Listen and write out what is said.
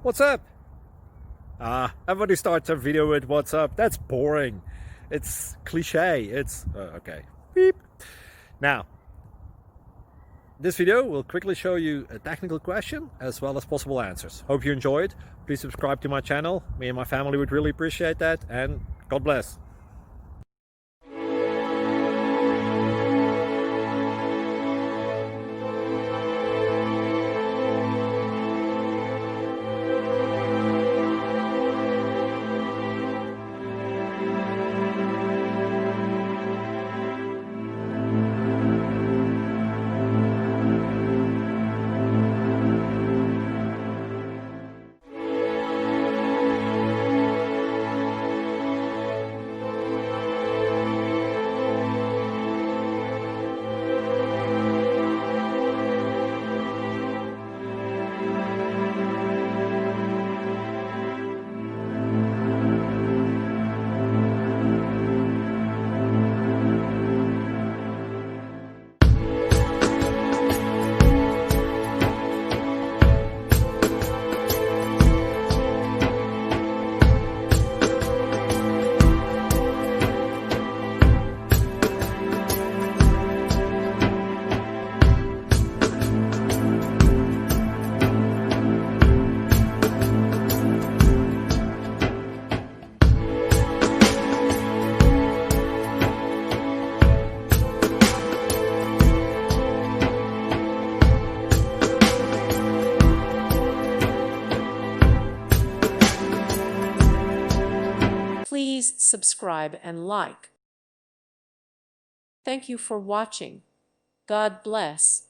What's up? Everybody starts a video with what's up. That's boring. It's cliche. It's okay. Beep. Now, this video will quickly show you a technical question as well as possible answers. Hope you enjoyed. Please subscribe to my channel. Me and my family would really appreciate that, and God bless. Please subscribe and like. Thank you for watching. God bless.